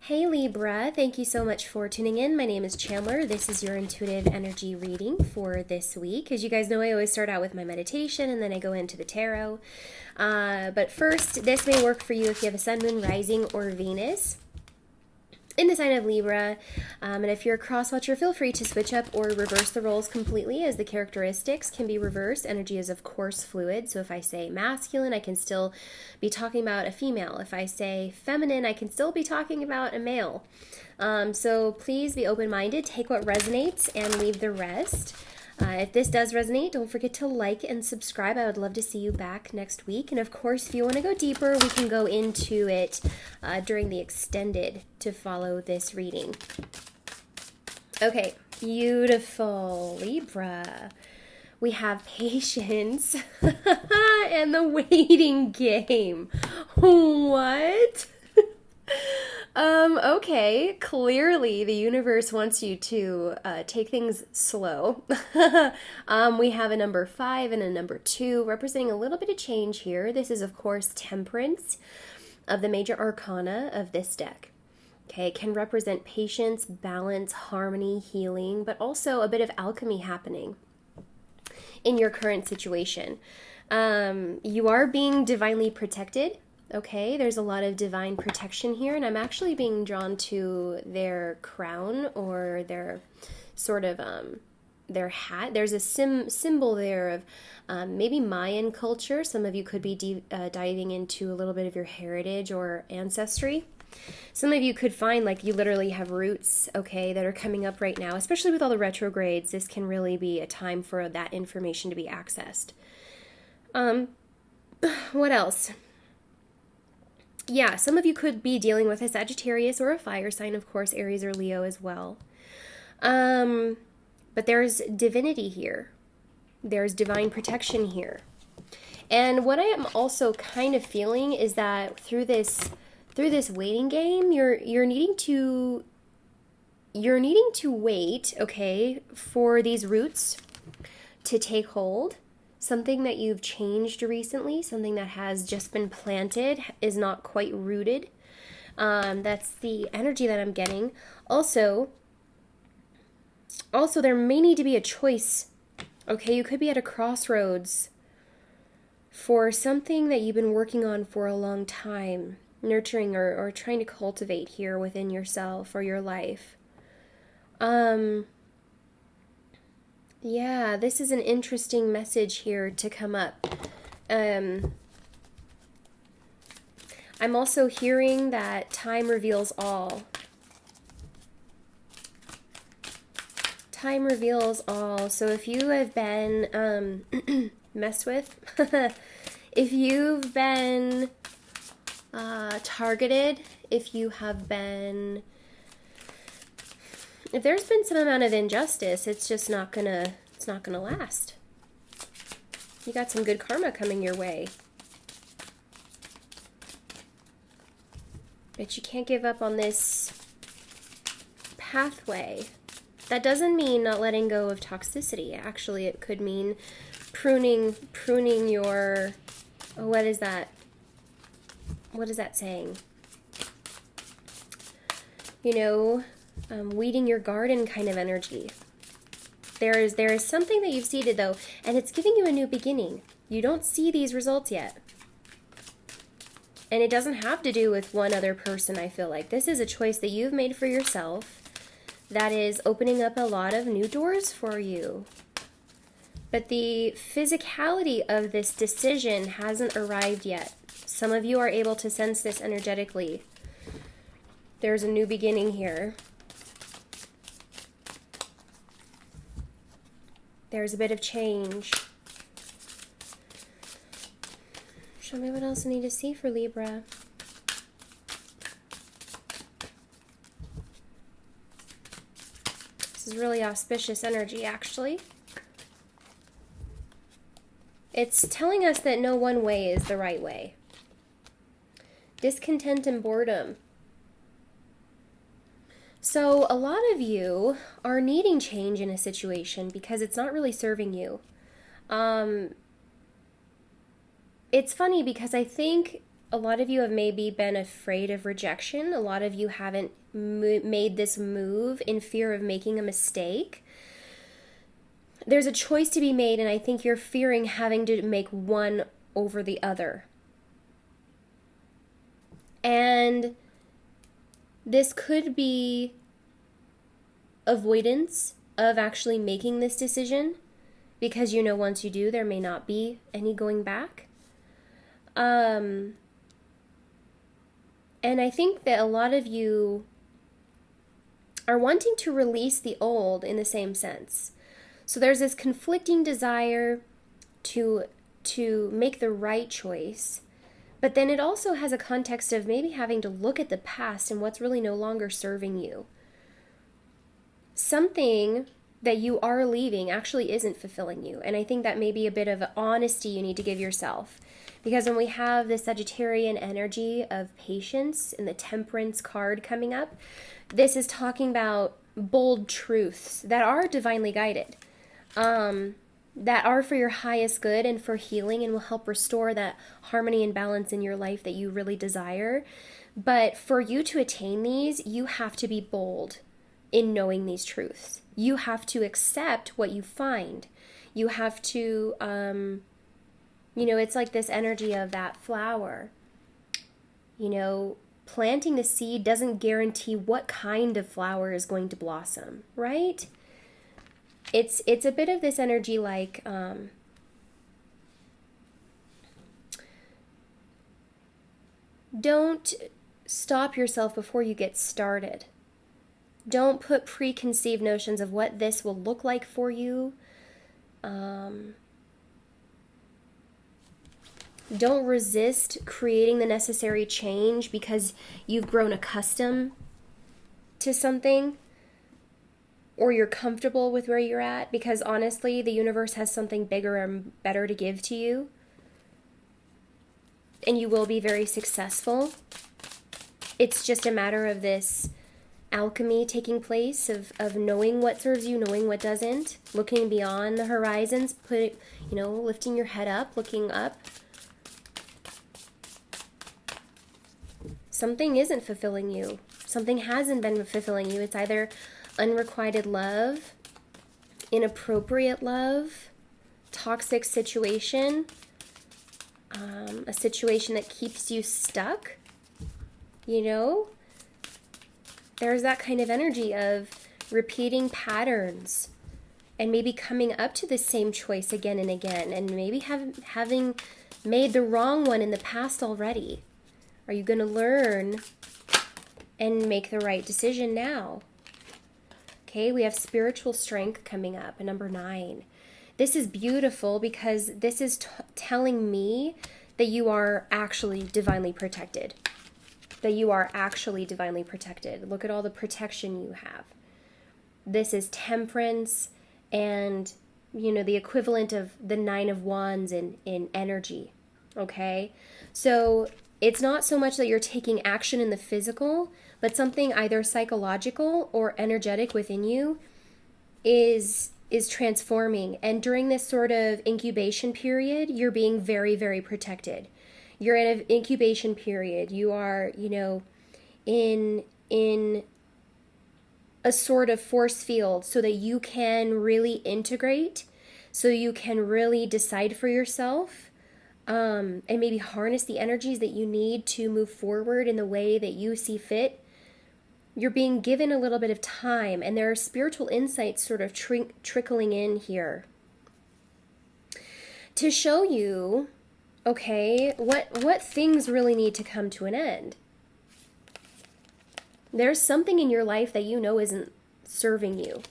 Hey Libra, thank you so much for tuning in. My name is Chandler. This is your intuitive energy reading for this week. As you guys know, I always start out with my meditation and then I go into the tarot. But first, this may work for you if you have a sun, moon, rising, or Venus in the sign of Libra. And if you're a cross watcher, feel free to switch up or reverse the roles completely, as the characteristics can be reversed. Energy is, of course, fluid. So if I say masculine, I can still be talking about a female. If I say feminine, I can still be talking about a male. So please be open-minded, take what resonates and leave the rest. If this does resonate, don't forget to like and subscribe. I would love to see you back next week. And of course, if you want to go deeper, we can go into it during the extended to follow this reading. Okay, beautiful Libra. We have patience and the waiting game. What? Okay, clearly the universe wants you to take things slow. We have a number 5 and a number 2 representing a little bit of change here. This is, of course, Temperance of the major arcana of this deck. Okay, it can represent patience, balance, harmony, healing, but also a bit of alchemy happening in your current situation. You are being divinely protected. Okay, there's a lot of divine protection here, and I'm actually being drawn to their crown or their sort of their hat. There's a symbol there of maybe Mayan culture. Some of you could be diving into a little bit of your heritage or ancestry. Some of you could find like you literally have roots, okay, that are coming up right now, especially with all the retrogrades. This can really be a time for that information to be accessed. What else? Yeah, some of you could be dealing with a Sagittarius or a fire sign, of course, Aries or Leo as well. But there's divinity here. There's divine protection here. And what I am also kind of feeling is that through this waiting game, you're needing to wait, okay, for these roots to take hold. Something that you've changed recently, something that has just been planted, is not quite rooted. That's the energy that I'm getting. Also, there may need to be a choice. Okay, you could be at a crossroads for something that you've been working on for a long time, nurturing or trying to cultivate here within yourself or your life. Yeah, this is an interesting message here to come up. I'm also hearing that time reveals all. Time reveals all. So if you have been messed with, if you've been targeted, if there's been some amount of injustice, it's just not gonna last. You got some good karma coming your way. But you can't give up on this pathway. That doesn't mean not letting go of toxicity. Actually, it could mean pruning your, what is that? What is that saying? You know, weeding your garden kind of energy. There is something that you've seeded though, and it's giving you a new beginning. You don't see these results yet. And it doesn't have to do with one other person, I feel like. This is a choice that you've made for yourself that is opening up a lot of new doors for you. But the physicality of this decision hasn't arrived yet. Some of you are able to sense this energetically. There's a new beginning here. There's a bit of change. Show me what else I need to see for Libra. This is really auspicious energy, actually. It's telling us that no one way is the right way. Discontent and boredom. So a lot of you are needing change in a situation because it's not really serving you. It's funny because I think a lot of you have maybe been afraid of rejection. A lot of you haven't made this move in fear of making a mistake. There's a choice to be made, and I think you're fearing having to make one over the other. And this could be avoidance of actually making this decision, because you know once you do, there may not be any going back. And I think that a lot of you are wanting to release the old in the same sense. So there's this conflicting desire to make the right choice, but then it also has a context of maybe having to look at the past and what's really no longer serving you. Something that you are leaving actually isn't fulfilling you, and I think that may be a bit of honesty you need to give yourself. Because when we have the Sagittarian energy of patience and the Temperance card coming up, this is talking about bold truths that are divinely guided, that are for your highest good and for healing, and will help restore that harmony and balance in your life that you really desire. But for you to attain these, you have to be bold in knowing these truths. You have to accept what you find. You have to... it's like this energy of that flower. Planting the seed doesn't guarantee what kind of flower is going to blossom, right? It's a bit of this energy like, don't stop yourself before you get started. Don't put preconceived notions of what this will look like for you. Don't resist creating the necessary change because you've grown accustomed to something, or you're comfortable with where you're at, because honestly, the universe has something bigger and better to give to you. And you will be very successful. It's just a matter of this alchemy taking place of knowing what serves you, knowing what doesn't, looking beyond the horizons, lifting your head up, looking up. Something isn't fulfilling you. Something hasn't been fulfilling you. It's either unrequited love, inappropriate love, toxic situation, a situation that keeps you stuck. There's that kind of energy of repeating patterns and maybe coming up to the same choice again and again, and maybe having made the wrong one in the past already. Are you going to learn and make the right decision now? Okay, we have spiritual strength coming up, number 9. This is beautiful because this is telling me that you are actually divinely protected. That you are actually divinely protected. Look at all the protection you have. This is Temperance and, the equivalent of the 9 of Wands in energy. Okay? So it's not so much that you're taking action in the physical, but something either psychological or energetic within you is transforming. And during this sort of incubation period, you're being very, very protected. You're in an incubation period. You are, in a sort of force field so that you can really integrate, so you can really decide for yourself. And maybe harness the energies that you need to move forward in the way that you see fit. You're being given a little bit of time, and there are spiritual insights sort of trickling in here to show you, okay, what things really need to come to an end. There's something in your life that isn't serving you.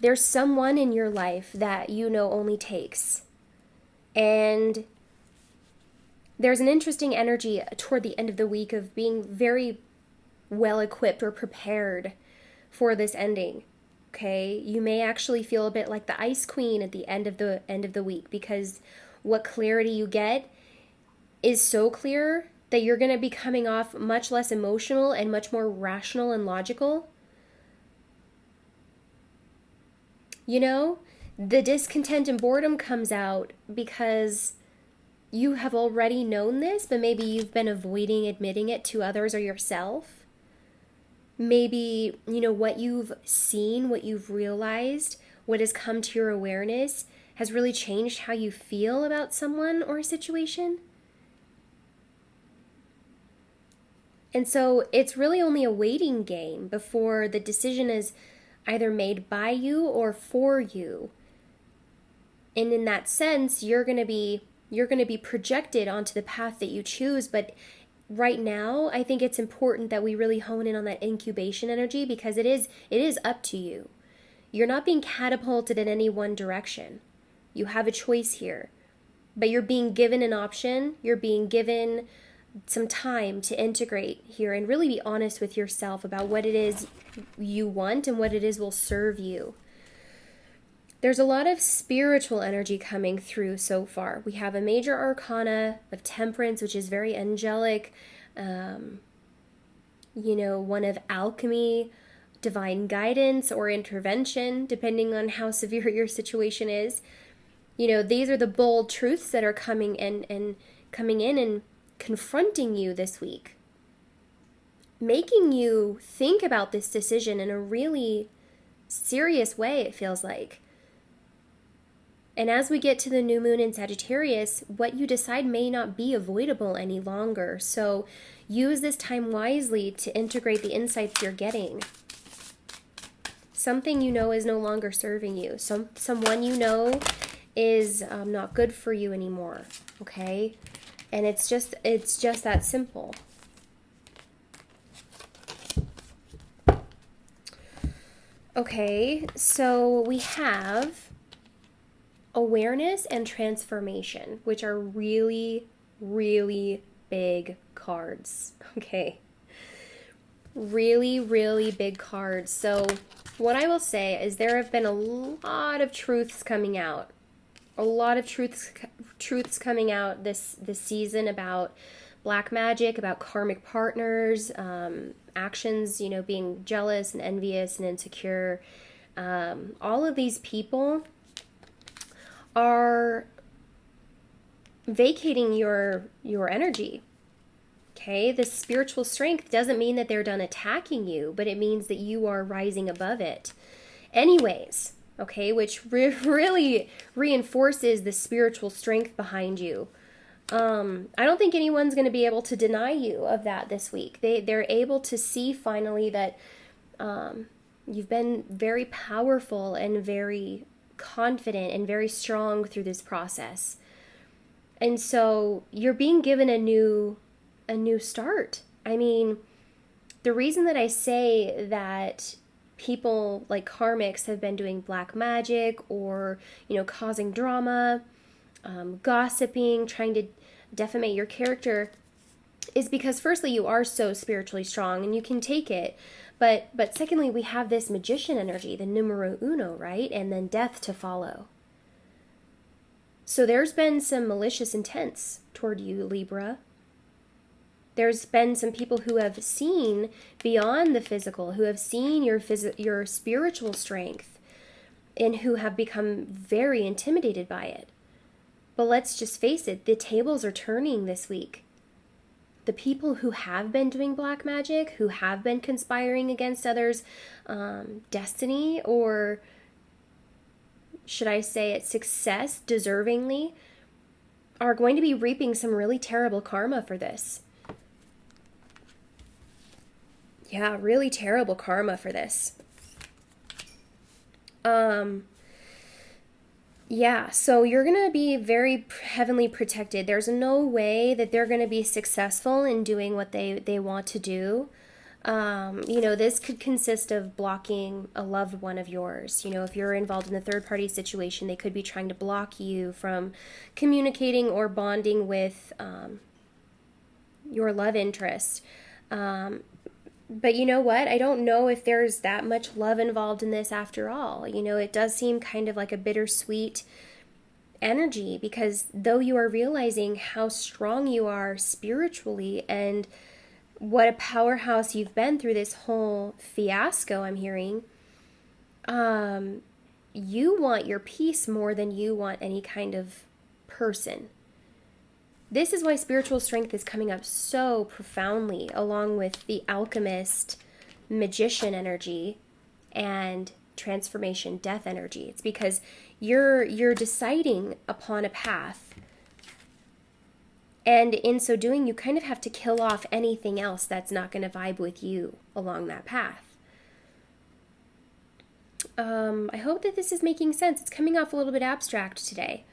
There's someone in your life that only takes. And there's an interesting energy toward the end of the week of being very well equipped or prepared for this ending. Okay, you may actually feel a bit like the Ice Queen at the end of the week, because what clarity you get is so clear that you're going to be coming off much less emotional and much more rational and logical. The discontent and boredom comes out because you have already known this, but maybe you've been avoiding admitting it to others or yourself. Maybe, what you've seen, what you've realized, what has come to your awareness has really changed how you feel about someone or a situation. And so it's really only a waiting game before the decision is either made by you or for you. And in that sense, you're going to be projected onto the path that you choose. But right now, I think it's important that we really hone in on that incubation energy, because it is up to you. You're not being catapulted in any one direction. You have a choice here, but you're being given an option. You're being given some time to integrate here and really be honest with yourself about what it is you want and what it is will serve you. There's a lot of spiritual energy coming through so far. We have a major arcana of Temperance, which is very angelic, one of alchemy, divine guidance or intervention, depending on how severe your situation is. These are the bold truths that are coming in and confronting you this week, making you think about this decision in a really serious way, it feels like. And as we get to the new moon in Sagittarius, what you decide may not be avoidable any longer. So use this time wisely to integrate the insights you're getting. Something is no longer serving you. Someone is not good for you anymore, okay? And it's just that simple. Okay, so we have awareness and transformation, which are really, really big cards, okay? Really, really big cards. So what I will say is there have been a lot of truths coming out. A lot of truths coming out this season about black magic, about karmic partners, actions, being jealous and envious and insecure. All of these people are vacating your energy. Okay, this spiritual strength doesn't mean that they're done attacking you, but it means that you are rising above it. Anyways, okay, which really reinforces the spiritual strength behind you. I don't think anyone's going to be able to deny you of that this week. They're able to see finally that you've been very powerful and very confident and very strong through this process. And so you're being given a new start. I mean, the reason that I say that people like karmics have been doing black magic or, causing drama, gossiping, trying to defamate your character is because firstly, you are so spiritually strong and you can take it. But secondly, we have this magician energy, the numero uno, right? And then death to follow. So there's been some malicious intents toward you, Libra. There's been some people who have seen beyond the physical, who have seen your spiritual strength, and who have become very intimidated by it. But let's just face it, the tables are turning this week. The people who have been doing black magic, who have been conspiring against others' destiny, or should I say it, success, deservingly, are going to be reaping some really terrible karma for this. Yeah, really terrible karma for this. Yeah, so you're going to be very heavily protected. There's no way that they're going to be successful in doing what they want to do. This could consist of blocking a loved one of yours. If you're involved in a third-party situation, they could be trying to block you from communicating or bonding with your love interest. But you know what? I don't know if there's that much love involved in this after all. It does seem kind of like a bittersweet energy, because though you are realizing how strong you are spiritually and what a powerhouse you've been through this whole fiasco, I'm hearing, you want your peace more than you want any kind of person. This is why spiritual strength is coming up so profoundly, along with the alchemist, magician energy, and transformation, death energy. It's because you're deciding upon a path, and in so doing, you kind of have to kill off anything else that's not going to vibe with you along that path. I hope that this is making sense. It's coming off a little bit abstract today,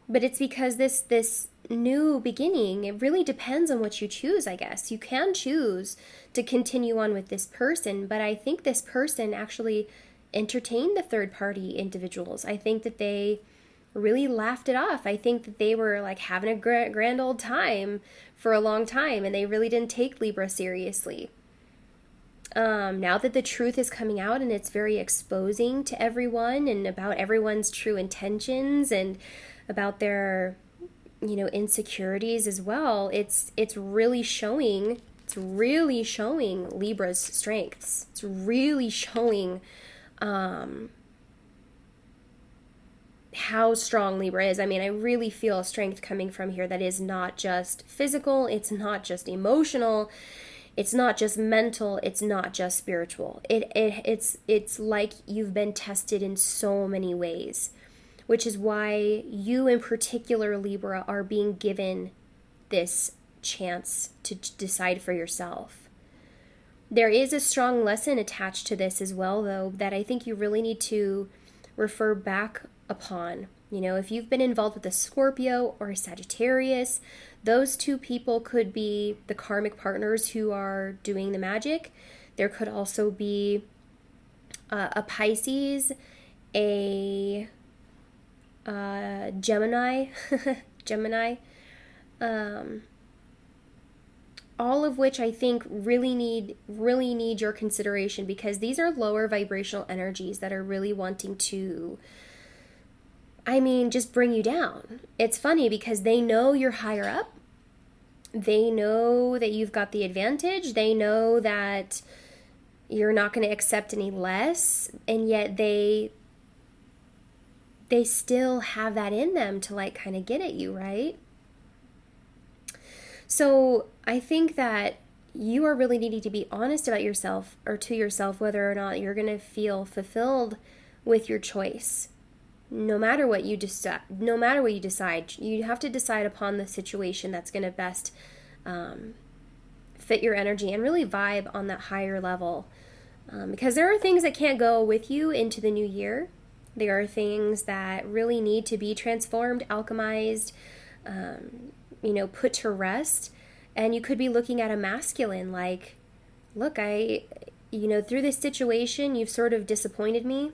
but it's because this new beginning, it really depends on what you choose, I guess. You can choose to continue on with this person, but I think this person actually entertained the third-party individuals. I think that they really laughed it off. I think that they were like having a grand old time for a long time, and they really didn't take Libra seriously. Now that the truth is coming out and it's very exposing to everyone and about everyone's true intentions and about their, insecurities as well, it's really showing Libra's strengths. It's really showing how strong Libra is. I mean, I really feel a strength coming from here that is not just physical, it's not just emotional, it's not just mental, it's not just spiritual. It's like you've been tested in so many ways, which is why you in particular, Libra, are being given this chance to decide for yourself. There is a strong lesson attached to this as well, though, that I think you really need to refer back upon. If you've been involved with a Scorpio or a Sagittarius, those two people could be the karmic partners who are doing the magic. There could also be a Pisces, a Gemini, all of which I think really need your consideration, because these are lower vibrational energies that are really wanting to, just bring you down. It's funny because they know you're higher up. They know that you've got the advantage. They know that you're not going to accept any less, and yet they still have that in them to kind of get at you, right? So I think that you are really needing to be honest about yourself, or to yourself, whether or not you're going to feel fulfilled with your choice. No matter what you decide, you have to decide upon the situation that's going to best fit your energy and really vibe on that higher level. Because there are things that can't go with you into the new year. There are things that really need to be transformed, alchemized, put to rest. And you could be looking at a masculine like, look, through this situation, you've sort of disappointed me.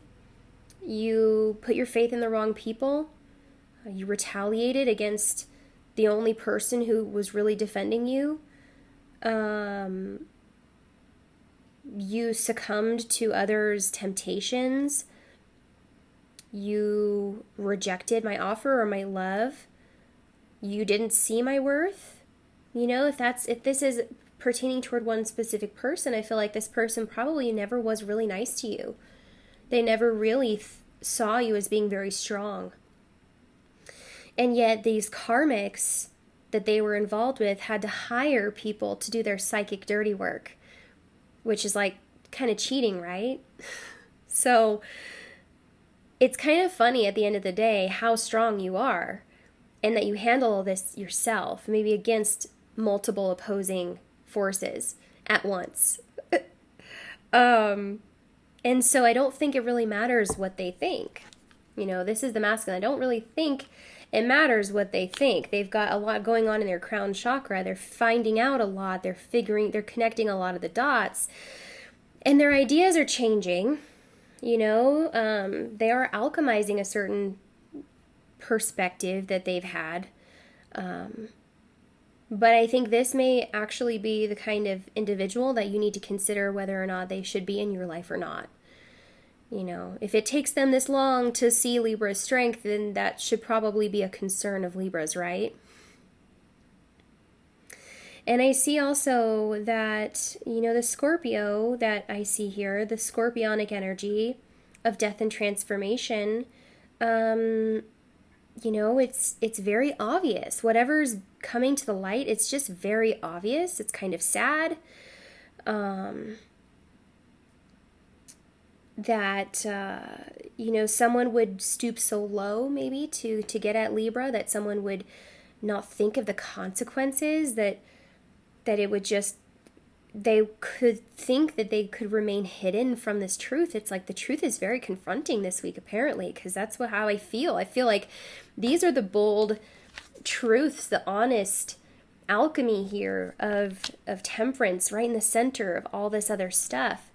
You put your faith in the wrong people. You retaliated against the only person who was really defending you. You succumbed to others' temptations. You rejected my offer or my love. You didn't see my worth. If this is pertaining toward one specific person, I feel like this person probably never was really nice to you. They never really saw you as being very strong. And yet these karmics that they were involved with had to hire people to do their psychic dirty work, which is kind of cheating, right? So it's kind of funny at the end of the day how strong you are, and that you handle all this yourself, maybe against multiple opposing forces at once. And so I don't think it really matters what they think. This is the masculine. I don't really think it matters what they think. They've got a lot going on in their crown chakra. They're finding out a lot. They're connecting a lot of the dots. And their ideas are changing. They are alchemizing a certain perspective that they've had. But I think this may actually be the kind of individual that you need to consider whether or not they should be in your life or not. If it takes them this long to see Libra's strength, then that should probably be a concern of Libra's, right? And I see also that, the Scorpio that I see here, the scorpionic energy of death and transformation, it's very obvious. Whatever's coming to the light, it's just very obvious. It's kind of sad that, someone would stoop so low maybe to get at Libra, that someone would not think of the consequences, that it would just, they could think that they could remain hidden from this truth. It's like the truth is very confronting this week, apparently, because that's how I feel. I feel like these are the bold truths, the honest alchemy here of temperance, right in the center of all this other stuff.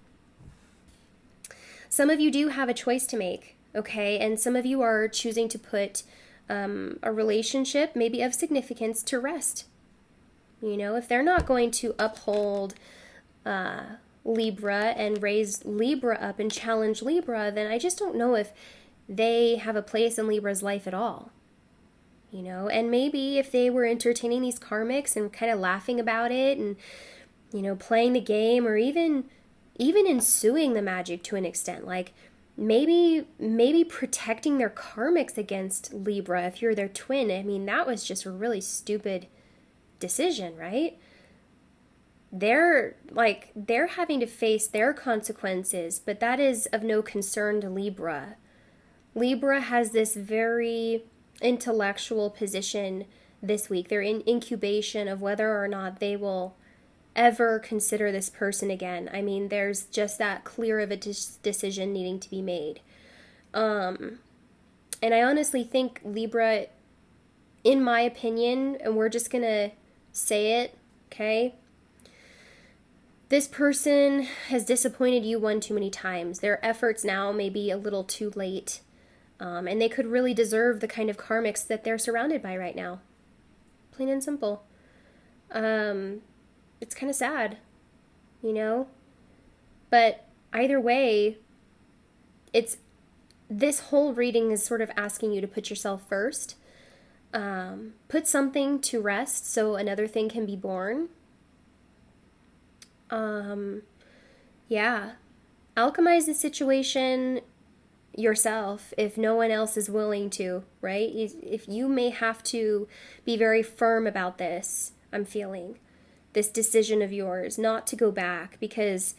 Some of you do have a choice to make, okay? And some of you are choosing to put a relationship, maybe of significance, to rest. If they're not going to uphold Libra and raise Libra up and challenge Libra, then I just don't know if they have a place in Libra's life at all. And maybe if they were entertaining these karmics and kind of laughing about it and, playing the game, or even ensuing the magic to an extent, like maybe protecting their karmics against Libra if you're their twin. I mean, that was just a really stupid decision, right? They're having to face their consequences, but that is of no concern to Libra. Libra has this very intellectual position this week. They're in incubation of whether or not they will ever consider this person again. I mean, there's just that clear of a decision needing to be made. And I honestly think Libra, in my opinion, and we're just gonna say it, okay? This person has disappointed you one too many times. Their efforts now may be a little too late. And they could really deserve the kind of karmics that they're surrounded by right now. Plain and simple. It's kind of sad, But either way, this whole reading is sort of asking you to put yourself first. Put something to rest so another thing can be born. Alchemize the situation yourself if no one else is willing to, right? If you may have to be very firm about this, I'm feeling, this decision of yours not to go back, because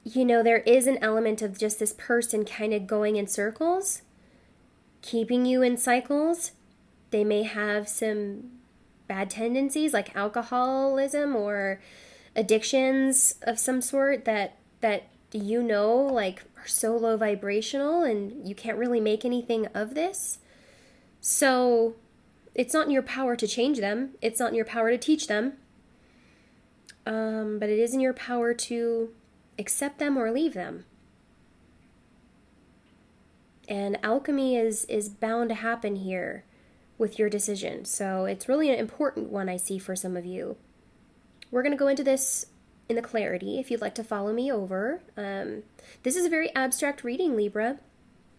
there is an element of just this person kind of going in circles, keeping you in cycles. They may have some bad tendencies like alcoholism or addictions of some sort that are so low vibrational, and you can't really make anything of this. So it's not in your power to change them. It's not in your power to teach them. But it is in your power to accept them or leave them. And alchemy is bound to happen here with your decision. So it's really an important one, I see, for some of you. We're going to go into this in the clarity if you'd like to follow me over. This is a very abstract reading, Libra.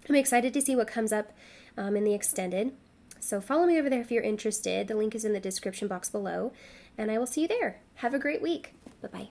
I'm excited to see what comes up in the extended. So follow me over there if you're interested. The link is in the description box below, and I will see you there. Have a great week. Bye-bye.